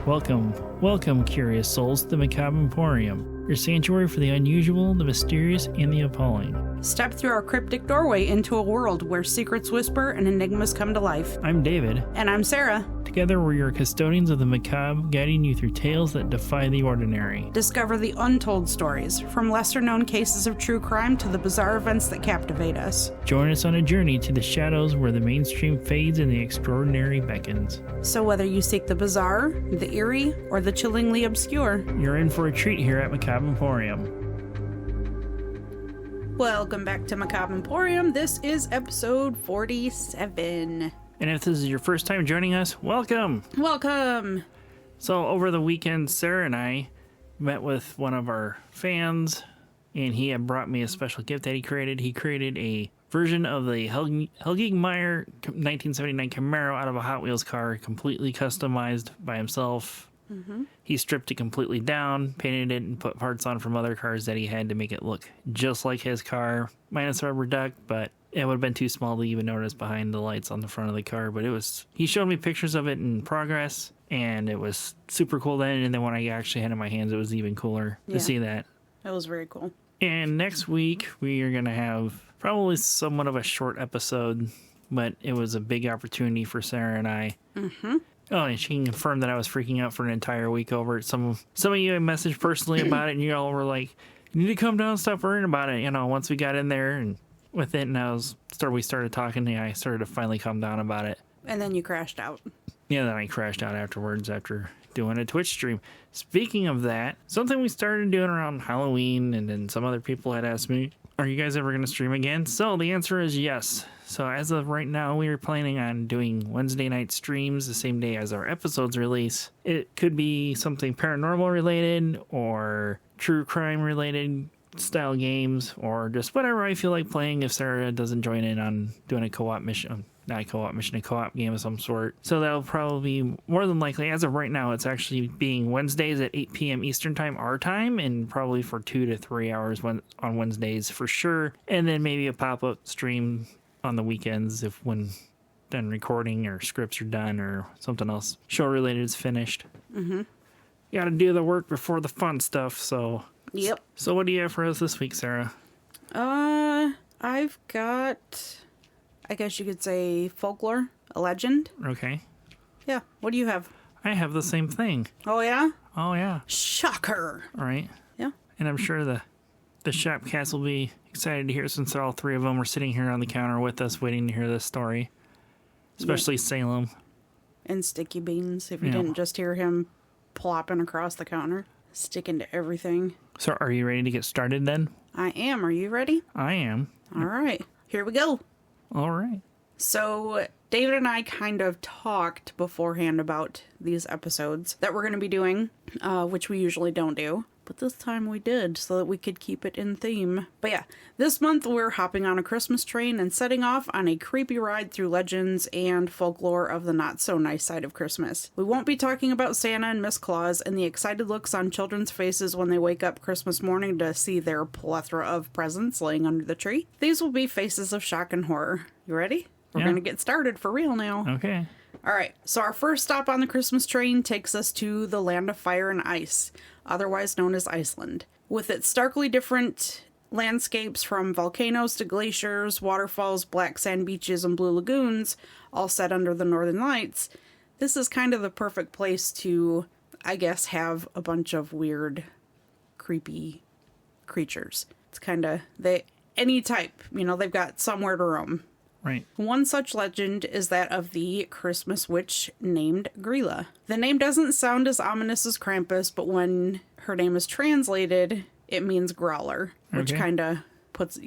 Welcome, curious souls, to the Macabre Emporium, your sanctuary for the unusual, the mysterious, and the appalling. Step through our cryptic doorway into a world where secrets whisper and enigmas come to life. I'm David. And I'm Sarah. Together, we're your custodians of the macabre, guiding you through tales that defy the ordinary. Discover the untold stories, from lesser-known cases of true crime to the bizarre events that captivate us. Join us on a journey to the shadows where the mainstream fades and the extraordinary beckons. So whether you seek the bizarre, the eerie, or the chillingly obscure, you're in for a treat here at Macabre Emporium. Welcome back to Macabre Emporium. This is episode 47. And if this is your first time joining us, welcome! Welcome! So over the weekend, Sarah and I met with one of our fans, and he had brought me a special gift that he created. He created a version of the Helge Meyer 1979 Camaro out of a Hot Wheels car, completely customized by himself. Mm-hmm. He stripped it completely down, painted it, and put parts on from other cars that he had to make it look just like his car, minus the rubber duck, but it would have been too small to even notice behind the lights on the front of the car. But he showed me pictures of it in progress, and it was super cool then. And then when I actually had it in my hands, it was even cooler to see that. That was very cool. And next week, we are going to have probably somewhat of a short episode, but it was a big opportunity for Sarah and I. Mm-hmm. Oh, and she can confirm that I was freaking out for an entire week over it. Some of you messaged personally about it, and you all were like, "You need to come down and stop worrying about it." You know, once we got in there and with it, and we started talking, I started to finally calm down about it. And then you crashed out. Yeah, then I crashed out afterwards after doing a Twitch stream. Speaking of that, something we started doing around Halloween, and then some other people had asked me, "Are you guys ever going to stream again?" So the answer is yes. So as of right now, we are planning on doing Wednesday night streams the same day as our episodes release. It could be something paranormal related or true crime related style games, or just whatever I feel like playing if Sarah doesn't join in on doing a co-op mission. Not a co-op mission, a co-op game of some sort. So that'll probably be more than likely, as of right now, it's actually being Wednesdays at 8 p.m. Eastern time, our time, and probably for 2 to 3 hours on Wednesdays for sure. And then maybe a pop-up stream on the weekends when done recording or scripts are done or something else show related is finished. Mm-hmm. You got to do the work before the fun stuff, so. Yep. So what do you have for us this week, Sarah? I've got, I guess you could say, Folklore, a legend. Okay. Yeah. What do you have? I have the same thing. Oh, yeah? Oh, yeah. Shocker. All right. Yeah. And I'm sure the shop cats will be excited to hear, since all three of them were sitting here on the counter with us waiting to hear this story. Especially Salem. And Sticky Beans, if you didn't just hear him plopping across the counter, sticking to everything. So are you ready to get started then? I am. Are you ready? I am. All right. Here we go. All right. So David and I kind of talked beforehand about these episodes that we're going to be doing, which we usually don't do. But this time we did, so that we could keep it in theme. But yeah, this month we're hopping on a Christmas train and setting off on a creepy ride through legends and folklore of the not-so-nice side of Christmas. We won't be talking about Santa and Miss Claus and the excited looks on children's faces when they wake up Christmas morning to see their plethora of presents laying under the tree. These will be faces of shock and horror. You ready? We're going to get started for real now. Okay. All right, so our first stop on the Christmas train takes us to the land of fire and ice, otherwise known as Iceland. With its starkly different landscapes from volcanoes to glaciers, waterfalls, black sand beaches, and blue lagoons, all set under the northern lights, this is kind of the perfect place to, I guess, have a bunch of weird, creepy creatures. It's kind of, any type, they've got somewhere to roam. Right. One such legend is that of the Christmas witch named Grýla. The name doesn't sound as ominous as Krampus, but when her name is translated, it means growler, which kind of puts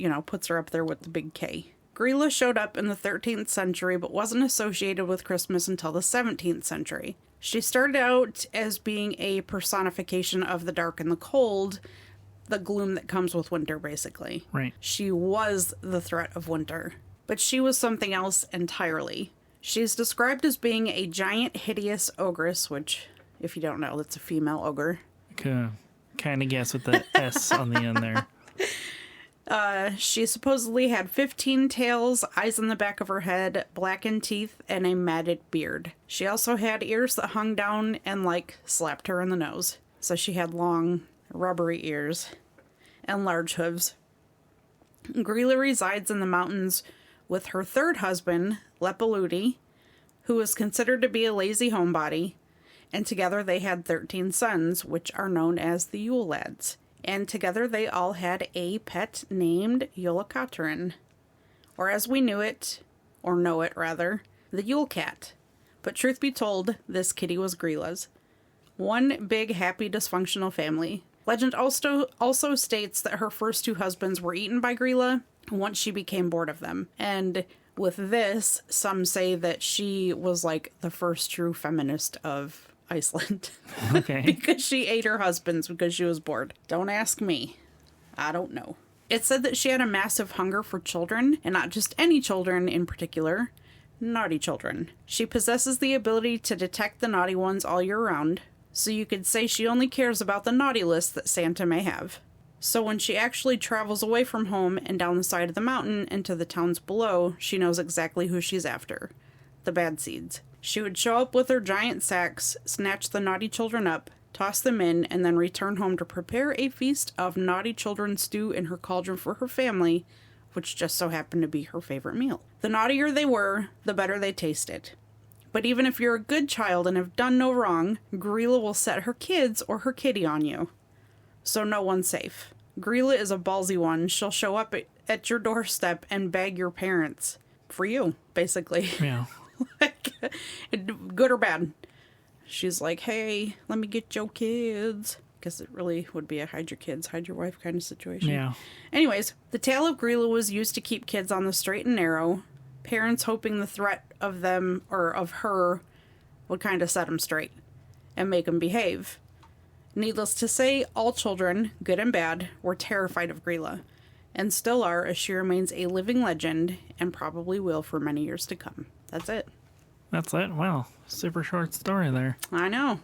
her up there with the big K. Grýla showed up in the 13th century, but wasn't associated with Christmas until the 17th century. She started out as being a personification of the dark and the cold, the gloom that comes with winter, basically. Right. She was the threat of winter. But she was something else entirely. She's described as being a giant, hideous ogress, which, if you don't know, that's a female ogre. Kind of guess with the S on the end there. She supposedly had 15 tails, eyes on the back of her head, blackened teeth, and a matted beard. She also had ears that hung down and, like, slapped her in the nose. So she had long, rubbery ears and large hooves. Grýla resides in the mountains with her third husband, Lepaludi, who is considered to be a lazy homebody, and together they had 13 sons, which are known as the Yule lads. And together they all had a pet named Jólakötturinn, or as we knew it, or know it rather, the Yule Cat. But truth be told, this kitty was Grýla's. One big, happy, dysfunctional family. Legend also states that her first two husbands were eaten by Grýla once she became bored of them. And with this, some say that she was like the first true feminist of Iceland. Okay. Because she ate her husbands because she was bored. Don't ask me. I don't know. It said that she had a massive hunger for children, and not just any children in particular, naughty children. She possesses the ability to detect the naughty ones all year round, so you could say she only cares about the naughty list that Santa may have. So when she actually travels away from home and down the side of the mountain into the towns below, she knows exactly who she's after. The bad seeds. She would show up with her giant sacks, snatch the naughty children up, toss them in, and then return home to prepare a feast of naughty children stew in her cauldron for her family, which just so happened to be her favorite meal. The naughtier they were, the better they tasted. But even if you're a good child and have done no wrong, Grýla will set her kids or her kitty on you. So no one's safe. Grýla is a ballsy one. She'll show up at your doorstep and beg your parents for you, basically. Yeah. Like, good or bad. She's like, hey, let me get your kids. Because it really would be a hide your kids, hide your wife kind of situation. Yeah. Anyways, the tail of Grýla was used to keep kids on the straight and narrow. Parents hoping the threat of them or of her would kind of set them straight and make them behave. Needless to say, all children, good and bad, were terrified of Grýla, and still are, as she remains a living legend and probably will for many years to come. That's it. That's it. Wow. Super short story there. I know.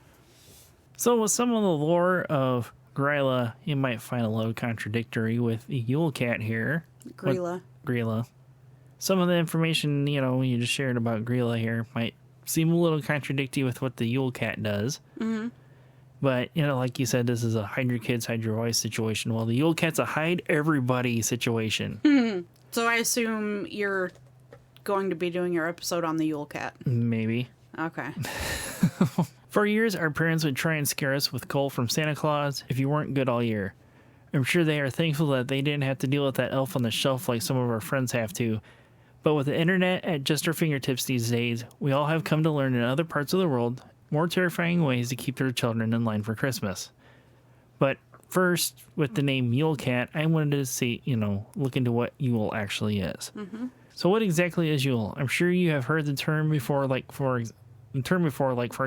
So with some of the lore of Grýla, you might find a little contradictory with the Yule Cat here. Grýla. Grýla. Some of the information, you just shared about Grýla here might seem a little contradictory with what the Yule Cat does. Mm-hmm. But, like you said, this is a hide your kids, hide your wife situation. Well, the Yule Cat's a hide everybody situation. Mm-hmm. So I assume you're going to be doing your episode on the Yule Cat. Maybe. Okay. For years, our parents would try and scare us with coal from Santa Claus if you weren't good all year. I'm sure they are thankful that they didn't have to deal with that elf on the shelf like some of our friends have to. But with the internet at just our fingertips these days, we all have come to learn in other parts of the world more terrifying ways to keep their children in line for Christmas. But first, with the name Yule Cat, I wanted to see, look into what Yule actually is. Mm-hmm. So what exactly is Yule? I'm sure you have heard the term before, for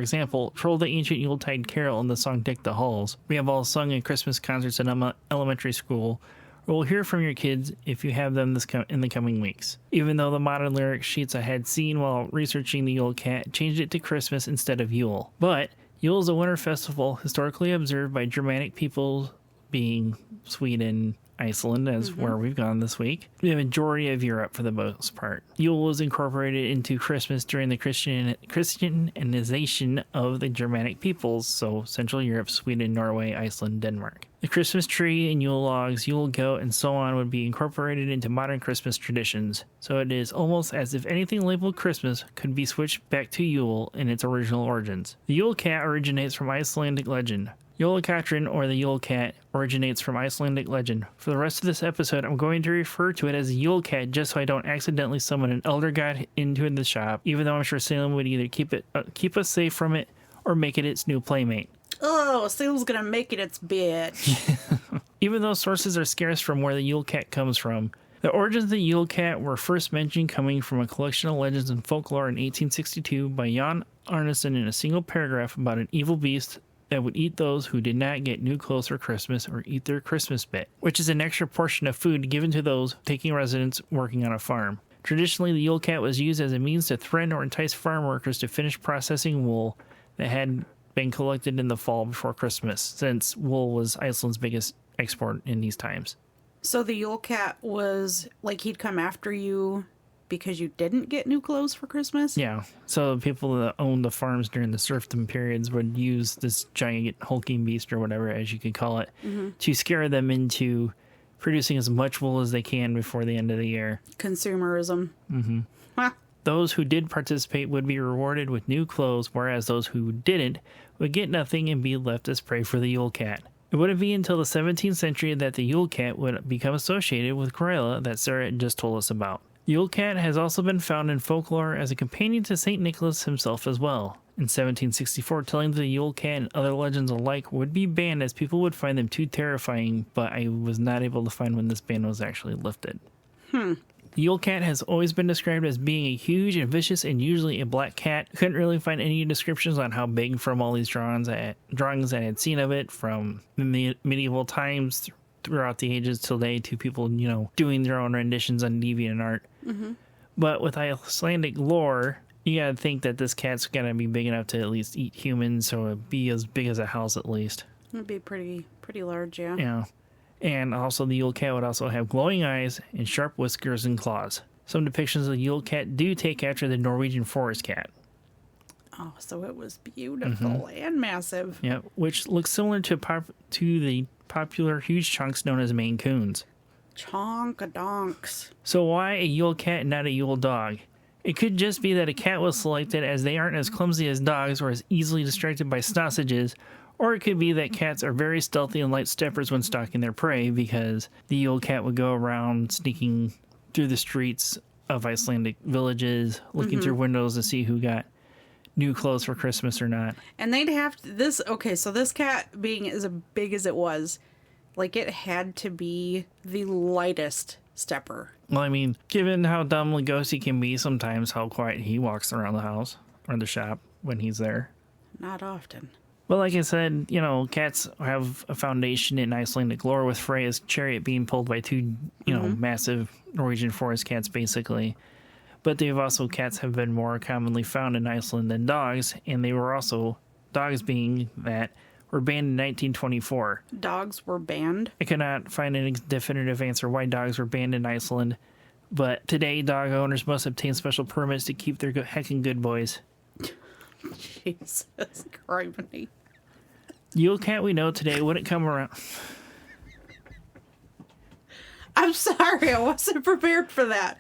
example, Troll the Ancient Yuletide Carol in the song Deck the Halls. We have all sung in Christmas concerts in elementary school, or we'll hear from your kids if you have them in the coming weeks. Even though the modern lyric sheets I had seen while researching the Yule Cat changed it to Christmas instead of Yule. But Yule is a winter festival historically observed by Germanic peoples, being Sweden, Iceland, as where we've gone this week. The majority of Europe for the most part. Yule was incorporated into Christmas during the Christianization of the Germanic peoples, so Central Europe, Sweden, Norway, Iceland, Denmark. The Christmas tree and Yule logs, Yule goat, and so on would be incorporated into modern Christmas traditions, so it is almost as if anything labeled Christmas could be switched back to Yule in its original origins. The Yule Cat originates from Icelandic legend. Jólakötturinn, or the Yule Cat, originates from Icelandic legend. For the rest of this episode, I'm going to refer to it as the Yule Cat just so I don't accidentally summon an elder god into the shop, even though I'm sure Salem would either keep us safe from it or make it its new playmate. Oh, Salem's gonna make it its bitch. Even though sources are scarce from where the Yule Cat comes from, the origins of the Yule Cat were first mentioned coming from a collection of legends and folklore in 1862 by Jan Arneson in a single paragraph about an evil beast that would eat those who did not get new clothes for Christmas or eat their Christmas bit, which is an extra portion of food given to those taking residence working on a farm. Traditionally, the Yule Cat was used as a means to threaten or entice farm workers to finish processing wool that had been collected in the fall before Christmas, since wool was Iceland's biggest export in these times. So the Yule Cat was like he'd come after you because you didn't get new clothes for Christmas? Yeah. So people that owned the farms during the serfdom periods would use this giant hulking beast or whatever, as you could call it, to scare them into producing as much wool as they can before the end of the year. Consumerism. Mm-hmm. Huh. Those who did participate would be rewarded with new clothes, whereas those who didn't would get nothing and be left as prey for the Yule Cat. It wouldn't be until the 17th century that the Yule Cat would become associated with Grýla that Sarah just told us about. Yule Cat has also been found in folklore as a companion to St. Nicholas himself as well. In 1764, telling the Yule Cat and other legends alike would be banned as people would find them too terrifying, but I was not able to find when this ban was actually lifted. The Yule Cat has always been described as being a huge and vicious and usually a black cat. Couldn't really find any descriptions on how big from all these drawings I had seen of it from medieval times throughout the ages till today to people, doing their own renditions on DeviantArt. But with Icelandic lore, you gotta think that this cat's gonna be big enough to at least eat humans, so it'd be as big as a house at least. It'd be pretty large, yeah. Yeah. And also the Yule Cat would also have glowing eyes and sharp whiskers and claws. Some depictions of the Yule Cat do take after the Norwegian forest cat. Oh, so it was beautiful and massive. Yeah, which looks similar to the popular huge chunks known as Maine Coons. Chonkadonks. So why a Yule Cat and not a Yule Dog? It could just be that a cat was selected as they aren't as clumsy as dogs or as easily distracted by sausages, or it could be that cats are very stealthy and light steppers when stalking their prey because the Yule Cat would go around sneaking through the streets of Icelandic villages, looking through windows to see who got new clothes for Christmas or not. And they'd have to, so this cat being as big as it was, like it had to be the lightest stepper. Well, I mean, given how dumb Lugosi can be sometimes, how quiet he walks around the house or the shop when he's there. Not often. Well, like I said, cats have a foundation in Icelandic lore with Freya's chariot being pulled by two, massive Norwegian forest cats, basically. But cats have been more commonly found in Iceland than dogs, and they were also, dogs being that, were banned in 1924. Dogs were banned? I could not find a definitive answer why dogs were banned in Iceland, but today dog owners must obtain special permits to keep their heckin' good boys. Jesus Christ. Yule Cat we know today wouldn't come around. I'm sorry, I wasn't prepared for that.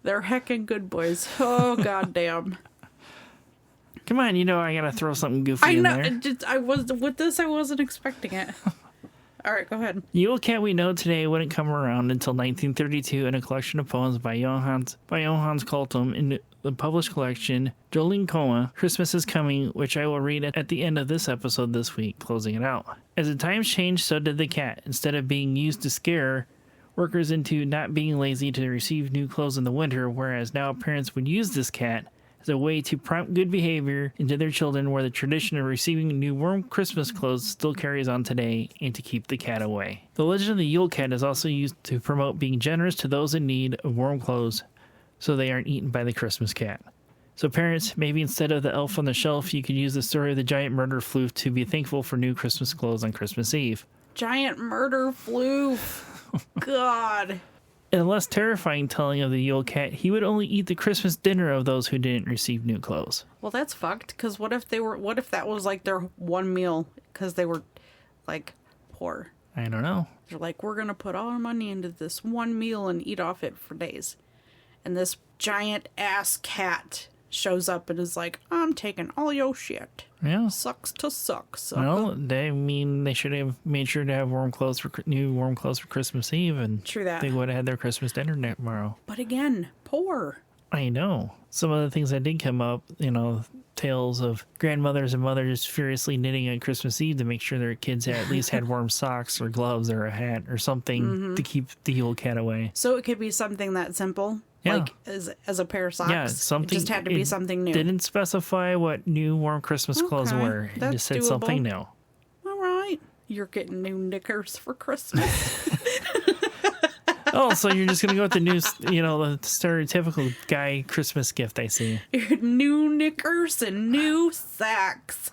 They're heckin' good boys. Oh, goddamn. Come on, I gotta throw something goofy in there. I wasn't expecting it. All right, go ahead. Yule Cat we know today wouldn't come around until 1932 in a collection of poems by Johannes Koltum in the published collection Jólakötturinn, Christmas is Coming, which I will read at the end of this episode this week, closing it out. As the times changed, so did the cat. Instead of being used to scare workers into not being lazy to receive new clothes in the winter, whereas now parents would use this cat as a way to prompt good behavior into their children, where the tradition of receiving new warm Christmas clothes still carries on today, and to keep the cat away. The legend of the Yule Cat is also used to promote being generous to those in need of warm clothes so they aren't eaten by the Christmas cat. So parents, maybe instead of the elf on the shelf, you could use the story of the giant murder floof to be thankful for new Christmas clothes on Christmas Eve. Giant murder floof. God. In a less terrifying telling of the Yule Cat, he would only eat the Christmas dinner of those who didn't receive new clothes. Well, that's fucked, because what if that was like their one meal, because they were like poor? I don't know. They're like, we're gonna put all our money into this one meal and eat off it for days. And this giant ass cat shows up and is like, I'm taking all your shit. Yeah. Sucks to suck. Well, they should have made sure to have new warm clothes for Christmas Eve, and True that. they would have had their Christmas dinner tomorrow. But again, poor. I know. Some of the things that did come up, tales of grandmothers and mothers furiously knitting on Christmas Eve to make sure their kids at least had warm socks or gloves or a hat or something to keep the Yule Cat away. So it could be something that simple. Yeah. Like as a pair of socks. Yeah, something. It just had to be something new. Didn't specify what new warm Christmas clothes were. It just said doable. something new. All right. You're getting new knickers for Christmas. Oh, so you're just going to go with the new, the stereotypical guy Christmas gift, I see. New knickers and new socks.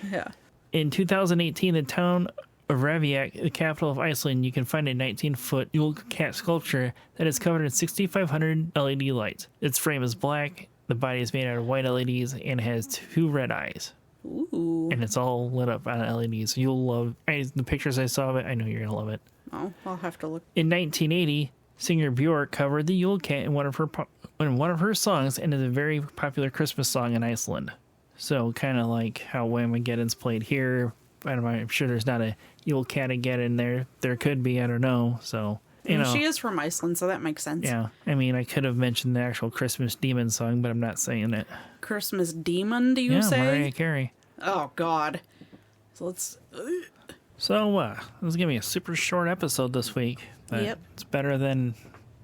Yeah. In 2018, the town of Reykjavik, the capital of Iceland, you can find a 19-foot Yule Cat sculpture that is covered in 6,500 LED lights. Its frame is black, the body is made out of white LEDs, and has 2 red eyes. Ooh. And it's all lit up on LEDs. You'll love the pictures I saw of it. I know you're going to love it. Oh, I'll have to look. In 1980, singer Björk covered the Yule Cat in one of her songs, and is a very popular Christmas song in Iceland. So kind of like how Whamageddon's played here. I'm sure there's not a Yule Cat again in there. There could be, I don't know. So, you know. She is from Iceland, so that makes sense. Yeah. I mean, I could have mentioned the actual Christmas Demon song, but I'm not saying it. Christmas Demon, do you say? Yeah, Mariah Carey. Oh, God. So let's... So, this is going to be a super short episode this week. But Yep. It's better than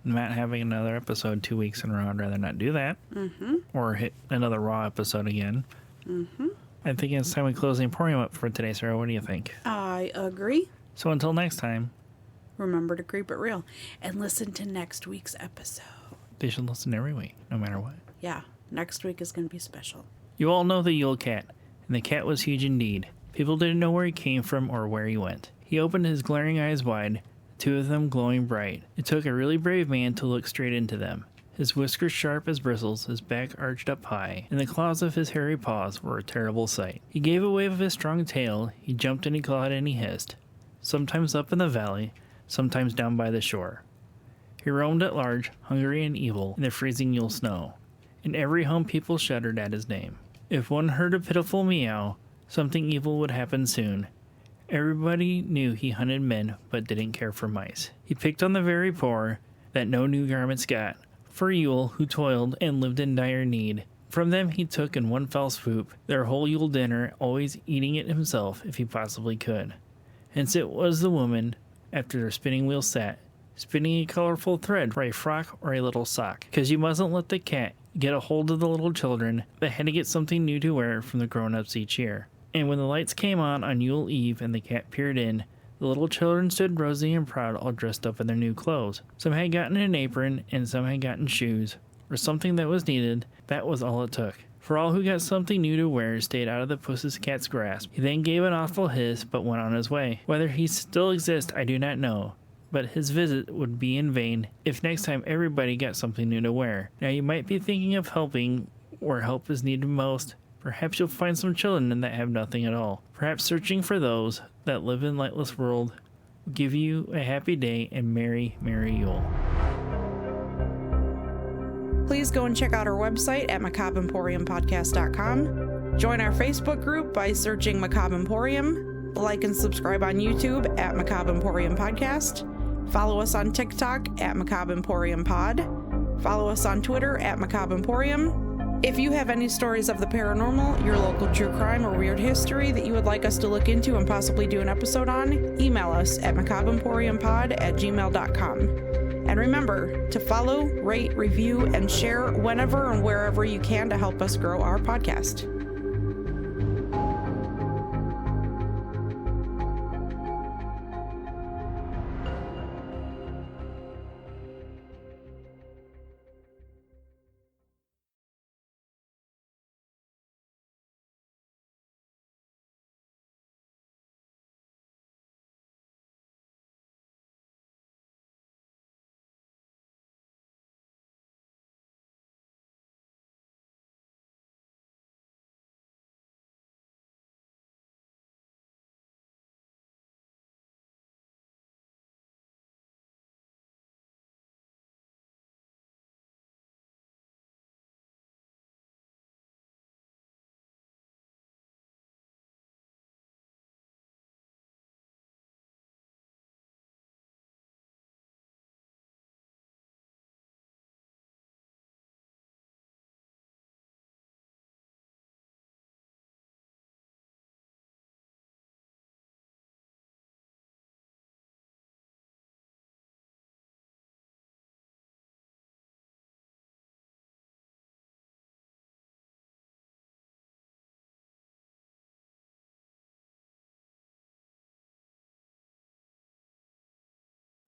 Matt having another episode 2 weeks in a row. I'd rather not do that. Mm-hmm. Or hit another Raw episode again. Mm-hmm. I think it's time we close the Emporium up for today, Sarah. What do you think? I agree. So until next time. Remember to keep it real. And listen to next week's episode. They should listen every week, no matter what. Yeah, next week is going to be special. You all know the Yule Cat, and the cat was huge indeed. People didn't know where he came from or where he went. He opened his glaring eyes wide, 2 of them glowing bright. It took a really brave man to look straight into them. His whiskers sharp as bristles, his back arched up high, and the claws of his hairy paws were a terrible sight. He gave a wave of his strong tail, he jumped and he clawed and he hissed, sometimes up in the valley, sometimes down by the shore. He roamed at large, hungry and evil, in the freezing Yule snow. In every home people shuddered at his name. If one heard a pitiful meow, something evil would happen soon. Everybody knew he hunted men, but didn't care for mice. He picked on the very poor, that no new garments got, for Yule, who toiled and lived in dire need. From them he took in one fell swoop their whole Yule dinner, always eating it himself if he possibly could. Hence it was the woman, after their spinning wheel sat, spinning a colorful thread for a frock or a little sock. 'Cause you mustn't let the cat get a hold of the little children, but had to get something new to wear from the grown-ups each year. And when the lights came on Yule Eve and the cat peered in, the little children stood rosy and proud, all dressed up in their new clothes. Some had gotten an apron, and some had gotten shoes, or something that was needed. That was all it took. For all who got something new to wear stayed out of the puss's cat's grasp. He then gave an awful hiss, but went on his way. Whether he still exists, I do not know, but his visit would be in vain if next time everybody got something new to wear. Now you might be thinking of helping where help is needed most. Perhaps you'll find some children that have nothing at all. Perhaps searching for those that live in lightless world will give you a happy day and merry, merry Yule. Please go and check out our website at macabreemporiumpodcast.com. Join our Facebook group by searching Macabre Emporium. Like and subscribe on YouTube at Macabre Emporium Podcast. Follow us on TikTok at Macabre Emporium Pod. Follow us on Twitter at Macabre Emporium. If you have any stories of the paranormal, your local true crime or weird history that you would like us to look into and possibly do an episode on, email us at macabreemporiumpod@gmail.com. And remember to follow, rate, review, and share whenever and wherever you can to help us grow our podcast.